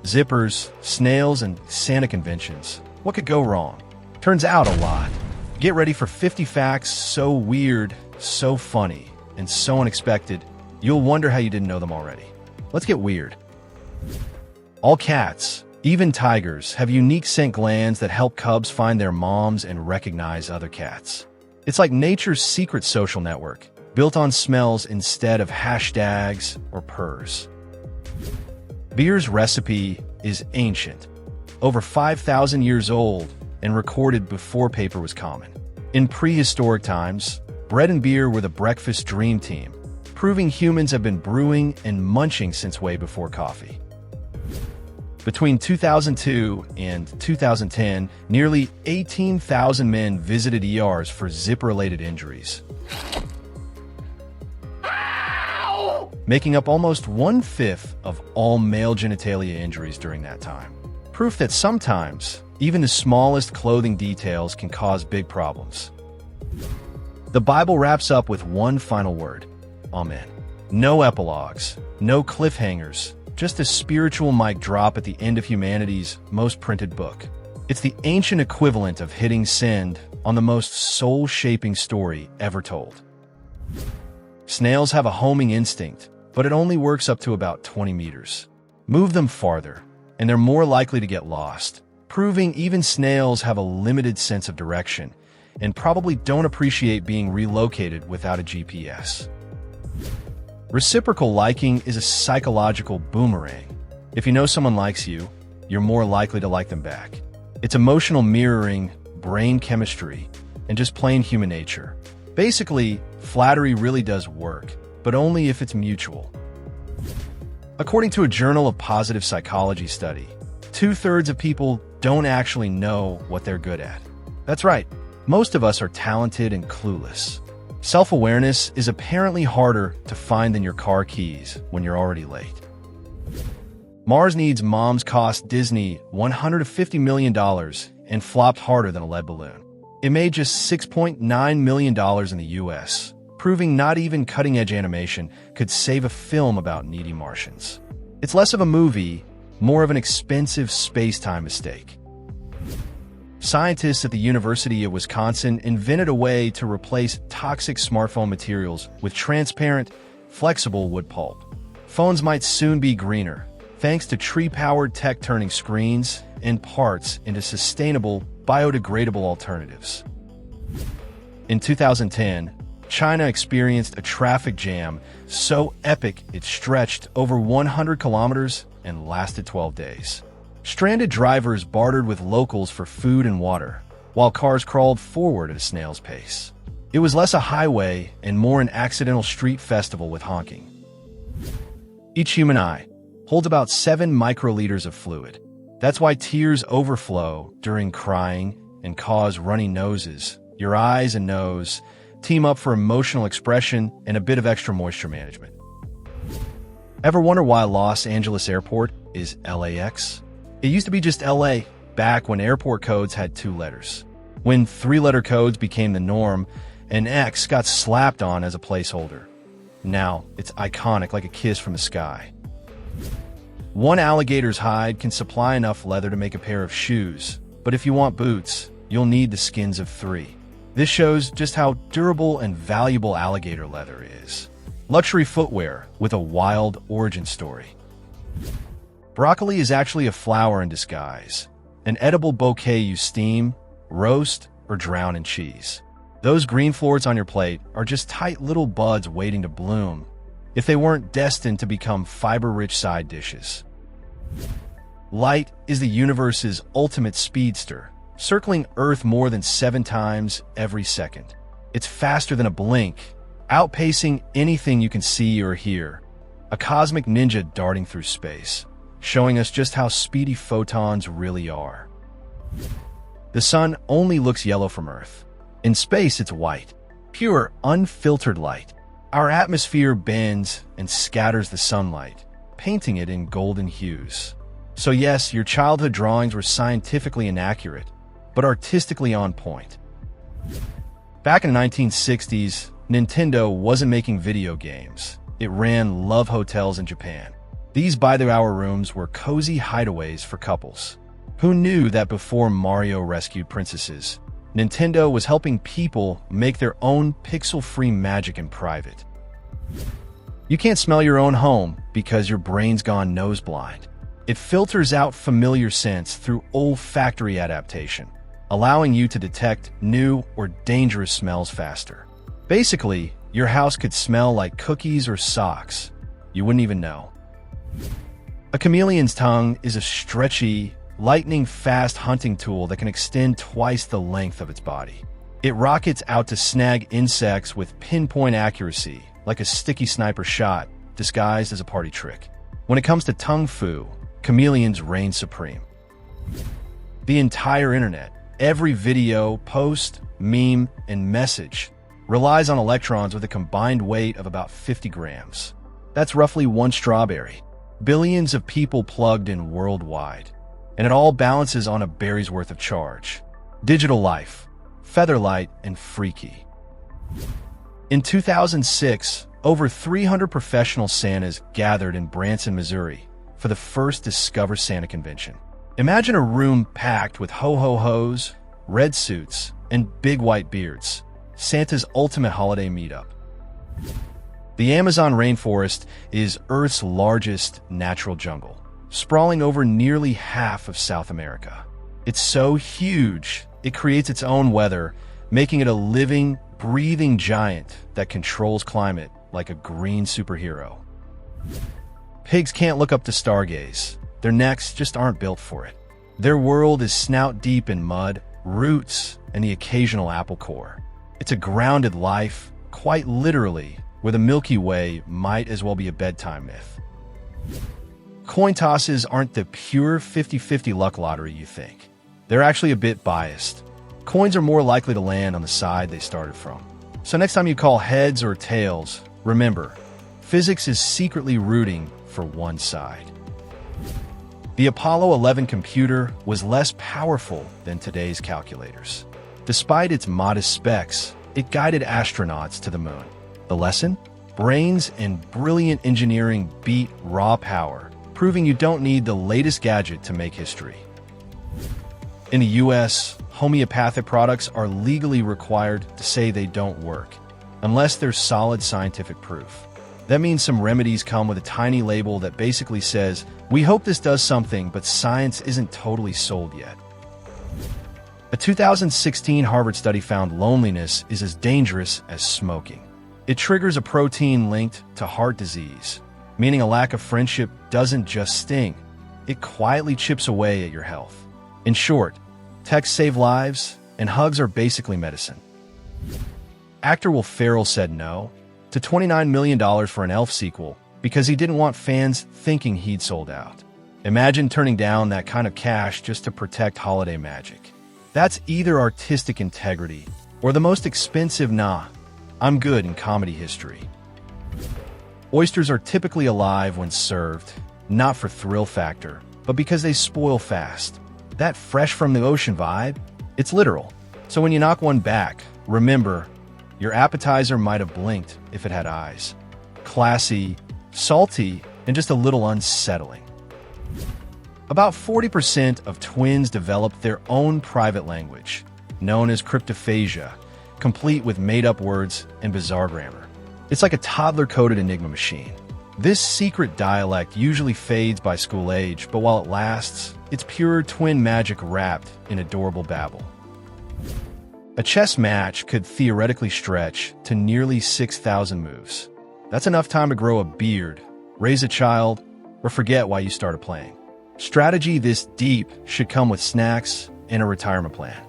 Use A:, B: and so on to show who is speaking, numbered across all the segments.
A: Zippers, snails, and Santa conventions. What could go wrong? Turns out a lot. Get ready for 50 facts so weird, so funny, and so unexpected, you'll wonder how you didn't know them already. Let's get weird. All cats, even tigers, have unique scent glands that help cubs find their moms and recognize other cats. It's like nature's secret social network, built on smells instead of hashtags or purrs. Beer's recipe is ancient, over 5,000 years old, and recorded before paper was common. In prehistoric times, bread and beer were the breakfast dream team, proving humans have been brewing and munching since way before coffee. Between 2002 and 2010, nearly 18,000 men visited ERs for zip-related injuries, making up almost 1/5 of all male genitalia injuries during that time. Proof that sometimes, even the smallest clothing details can cause big problems. The Bible wraps up with one final word: Amen. No epilogues, no cliffhangers, just a spiritual mic drop at the end of humanity's most printed book. It's the ancient equivalent of hitting send on the most soul-shaping story ever told. Snails have a homing instinct, but it only works up to about 20 meters. Move them farther, and they're more likely to get lost, proving even snails have a limited sense of direction and probably don't appreciate being relocated without a GPS. Reciprocal liking is a psychological boomerang. If you know someone likes you, you're more likely to like them back. It's emotional mirroring, brain chemistry, and just plain human nature. Basically, flattery really does work, but only if it's mutual. According to a Journal of Positive Psychology study, 2/3 of people don't actually know what they're good at. That's right, most of us are talented and clueless. Self-awareness is apparently harder to find than your car keys when you're already late. Mars Needs Moms cost Disney $150 million and flopped harder than a lead balloon. It made just $6.9 million in the US, proving not even cutting-edge animation could save a film about needy Martians. It's less of a movie, more of an expensive space-time mistake. Scientists at the University of Wisconsin invented a way to replace toxic smartphone materials with transparent, flexible wood pulp. Phones might soon be greener, thanks to tree-powered tech turning screens and parts into sustainable, biodegradable alternatives. In 2010, China experienced a traffic jam so epic it stretched over 100 kilometers and lasted 12 days. Stranded drivers bartered with locals for food and water, while cars crawled forward at a snail's pace. It was less a highway and more an accidental street festival with honking. Each human eye holds about 7 microliters of fluid. That's why tears overflow during crying and cause runny noses. Your eyes and nose team up for emotional expression and a bit of extra moisture management. Ever wonder why Los Angeles Airport is LAX? It used to be just LA, back when airport codes had 2 letters. When 3-letter codes became the norm, an X got slapped on as a placeholder. Now, it's iconic like a kiss from the sky. One alligator's hide can supply enough leather to make a pair of shoes, but if you want boots, you'll need the skins of 3. This shows just how durable and valuable alligator leather is. Luxury footwear with a wild origin story. Broccoli is actually a flower in disguise, an edible bouquet you steam, roast, or drown in cheese. Those green florets on your plate are just tight little buds waiting to bloom, if they weren't destined to become fiber-rich side dishes. Light is the universe's ultimate speedster, circling Earth more than 7 times every second. It's faster than a blink, outpacing anything you can see or hear, a cosmic ninja darting through space, showing us just how speedy photons really are. The sun only looks yellow from Earth. In space, it's white, pure, unfiltered light. Our atmosphere bends and scatters the sunlight, painting it in golden hues. So yes, your childhood drawings were scientifically inaccurate, but artistically on point. Back in the 1960s, Nintendo wasn't making video games. It ran love hotels in Japan. These by-the-hour rooms were cozy hideaways for couples. Who knew that before Mario rescued princesses, Nintendo was helping people make their own pixel-free magic in private? You can't smell your own home because your brain's gone nose-blind. It filters out familiar scents through olfactory adaptation, allowing you to detect new or dangerous smells faster. Basically, your house could smell like cookies or socks. You wouldn't even know. A chameleon's tongue is a stretchy, lightning-fast hunting tool that can extend twice the length of its body. It rockets out to snag insects with pinpoint accuracy, like a sticky sniper shot disguised as a party trick. When it comes to tongue foo, chameleons reign supreme. The entire internet, every video, post, meme, and message relies on electrons with a combined weight of about 50 grams. That's roughly one strawberry. Billions of people plugged in worldwide. And it all balances on a berry's worth of charge. Digital life, featherlight, and freaky. In 2006, over 300 professional Santas gathered in Branson, Missouri for the first Discover Santa convention. Imagine a room packed with ho-ho-hos, red suits, and big white beards. Santa's ultimate holiday meetup. The Amazon rainforest is Earth's largest natural jungle, sprawling over nearly half of South America. It's so huge, it creates its own weather, making it a living, breathing giant that controls climate like a green superhero. Pigs can't look up to stargaze. Their necks just aren't built for it. Their world is snout deep in mud, roots, and the occasional apple core. It's a grounded life, quite literally, where the Milky Way might as well be a bedtime myth. Coin tosses aren't the pure 50-50 luck lottery you think. They're actually a bit biased. Coins are more likely to land on the side they started from. So next time you call heads or tails, remember, physics is secretly rooting for one side. The Apollo 11 computer was less powerful than today's calculators. Despite its modest specs, it guided astronauts to the moon. The lesson? Brains and brilliant engineering beat raw power, proving you don't need the latest gadget to make history. In the US, homeopathic products are legally required to say they don't work, unless there's solid scientific proof. That means some remedies come with a tiny label that basically says, "We hope this does something, but science isn't totally sold yet." A 2016 Harvard study found loneliness is as dangerous as smoking. It triggers a protein linked to heart disease, meaning a lack of friendship doesn't just sting, it quietly chips away at your health. In short, texts save lives, and hugs are basically medicine. Actor Will Ferrell said no to $29 million for an Elf sequel because he didn't want fans thinking he'd sold out. Imagine turning down that kind of cash just to protect holiday magic. That's either artistic integrity or the most expensive "nah, I'm good" in comedy history. Oysters are typically alive when served, not for thrill factor, but because they spoil fast. That fresh from the ocean vibe, it's literal. So when you knock one back, remember, your appetizer might have blinked if it had eyes. Classy, salty, and just a little unsettling. About 40% of twins develop their own private language, known as cryptophagia, complete with made-up words and bizarre grammar. It's like a toddler-coded enigma machine. This secret dialect usually fades by school age, but while it lasts, it's pure twin magic wrapped in adorable babble. A chess match could theoretically stretch to nearly 6,000 moves. That's enough time to grow a beard, raise a child, or forget why you started playing. Strategy this deep should come with snacks and a retirement plan.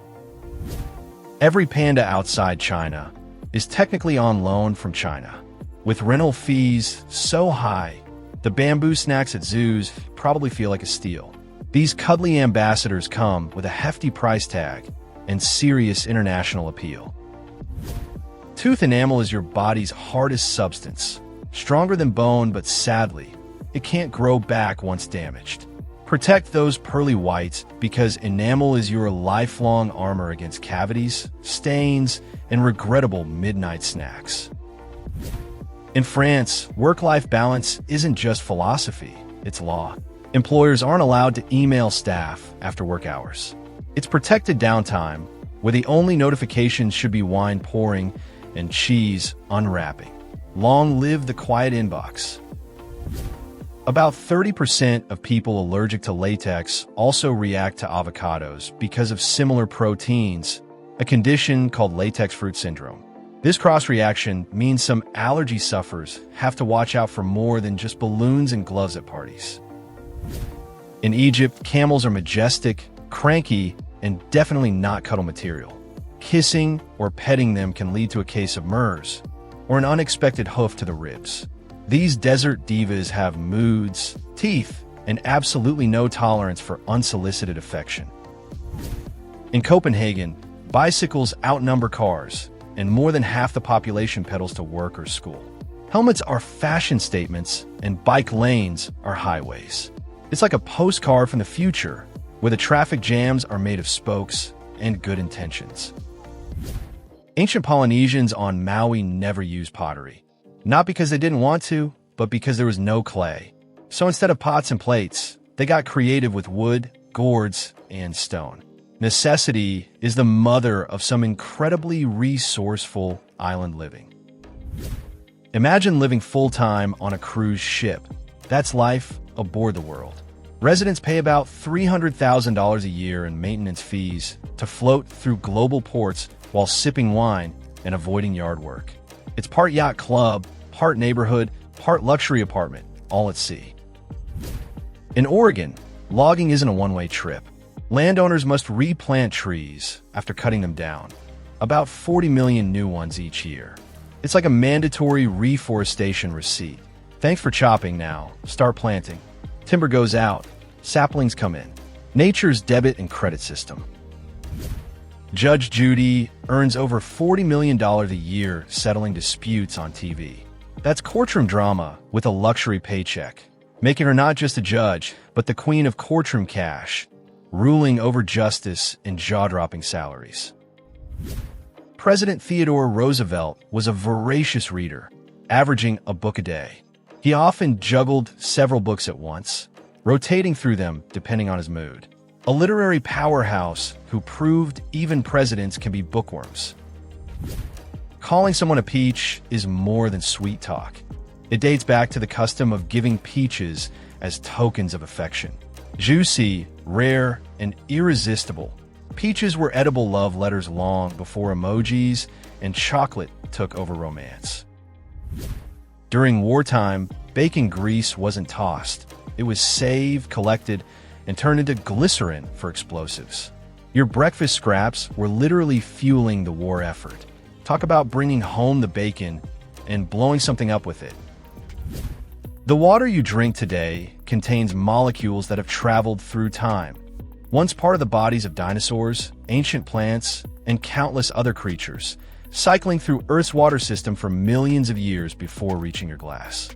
A: Every panda outside China is technically on loan from China. With rental fees so high, the bamboo snacks at zoos probably feel like a steal. These cuddly ambassadors come with a hefty price tag and serious international appeal. Tooth enamel is your body's hardest substance, stronger than bone, but sadly, it can't grow back once damaged. Protect those pearly whites because enamel is your lifelong armor against cavities, stains, and regrettable midnight snacks. In France, work-life balance isn't just philosophy, it's law. Employers aren't allowed to email staff after work hours. It's protected downtime, where the only notifications should be wine pouring and cheese unwrapping. Long live the quiet inbox. About 30% of people allergic to latex also react to avocados because of similar proteins, a condition called latex fruit syndrome. This cross-reaction means some allergy sufferers have to watch out for more than just balloons and gloves at parties. In Egypt, camels are majestic, cranky, and definitely not cuddle material. Kissing or petting them can lead to a case of MERS, or an unexpected hoof to the ribs. These desert divas have moods, teeth, and absolutely no tolerance for unsolicited affection. In Copenhagen, bicycles outnumber cars, and more than half the population pedals to work or school. Helmets are fashion statements, and bike lanes are highways. It's like a postcard from the future, where the traffic jams are made of spokes and good intentions. Ancient Polynesians on Maui never used pottery. Not because they didn't want to, but because there was no clay. So instead of pots and plates, they got creative with wood, gourds, and stone. Necessity is the mother of some incredibly resourceful island living. Imagine living full-time on a cruise ship. That's life aboard the World. Residents pay about $300,000 a year in maintenance fees to float through global ports while sipping wine and avoiding yard work. It's part yacht club, part neighborhood, part luxury apartment, all at sea. In Oregon, logging isn't a one-way trip. Landowners must replant trees after cutting them down, about 40 million new ones each year. It's like a mandatory reforestation receipt. Thanks for chopping now, start planting. Timber goes out, saplings come in. Nature's debit and credit system. Judge Judy earns over $40 million a year settling disputes on TV. That's courtroom drama with a luxury paycheck, making her not just a judge, but the queen of courtroom cash, ruling over justice and jaw-dropping salaries. President Theodore Roosevelt was a voracious reader, averaging a book a day. He often juggled several books at once, rotating through them depending on his mood. A literary powerhouse who proved even presidents can be bookworms. Calling someone a peach is more than sweet talk. It dates back to the custom of giving peaches as tokens of affection. Juicy, rare, and irresistible, peaches were edible love letters long before emojis and chocolate took over romance. During wartime, bacon grease wasn't tossed. It was saved, collected, and turned into glycerin for explosives. Your breakfast scraps were literally fueling the war effort. Talk about bringing home the bacon and blowing something up with it. The water you drink today contains molecules that have traveled through time. Once part of the bodies of dinosaurs, ancient plants, and countless other creatures, cycling through Earth's water system for millions of years before reaching your glass.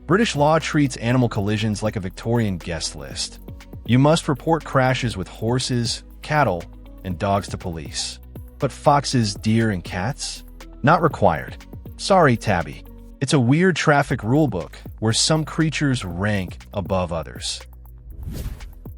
A: British law treats animal collisions like a Victorian guest list. You must report crashes with horses, cattle, and dogs to police. But foxes, deer, and cats? Not required. Sorry, Tabby. It's a weird traffic rulebook where some creatures rank above others.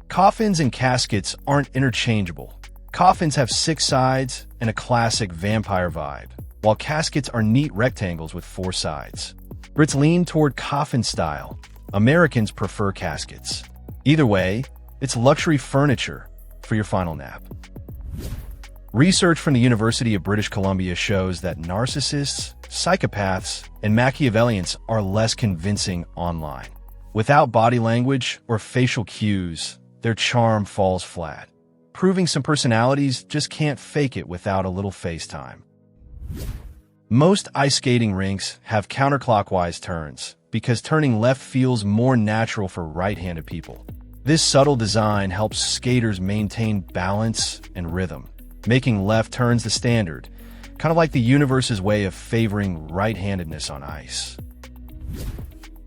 A: Coffins and caskets aren't interchangeable. Coffins have 6 sides and a classic vampire vibe, while caskets are neat rectangles with 4 sides. Brits lean toward coffin style. Americans prefer caskets. Either way, it's luxury furniture for your final nap. Research from the University of British Columbia shows that narcissists, psychopaths, and Machiavellians are less convincing online. Without body language or facial cues, their charm falls flat. Proving some personalities just can't fake it without a little FaceTime. Most ice skating rinks have counterclockwise turns because turning left feels more natural for right-handed people. This subtle design helps skaters maintain balance and rhythm, making left turns the standard, kind of like the universe's way of favoring right-handedness on ice.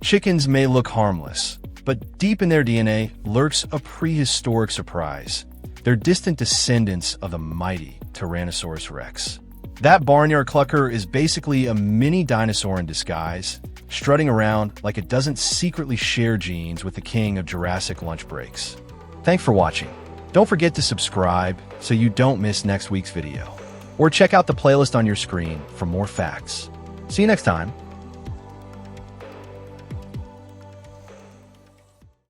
A: Chickens may look harmless, but deep in their DNA lurks a prehistoric surprise. They're distant descendants of the mighty Tyrannosaurus rex. That barnyard clucker is basically a mini dinosaur in disguise, strutting around like it doesn't secretly share genes with the king of Jurassic lunch breaks. Thanks for watching. Don't forget to subscribe so you don't miss next week's video. Or check out the playlist on your screen for more facts. See you next time.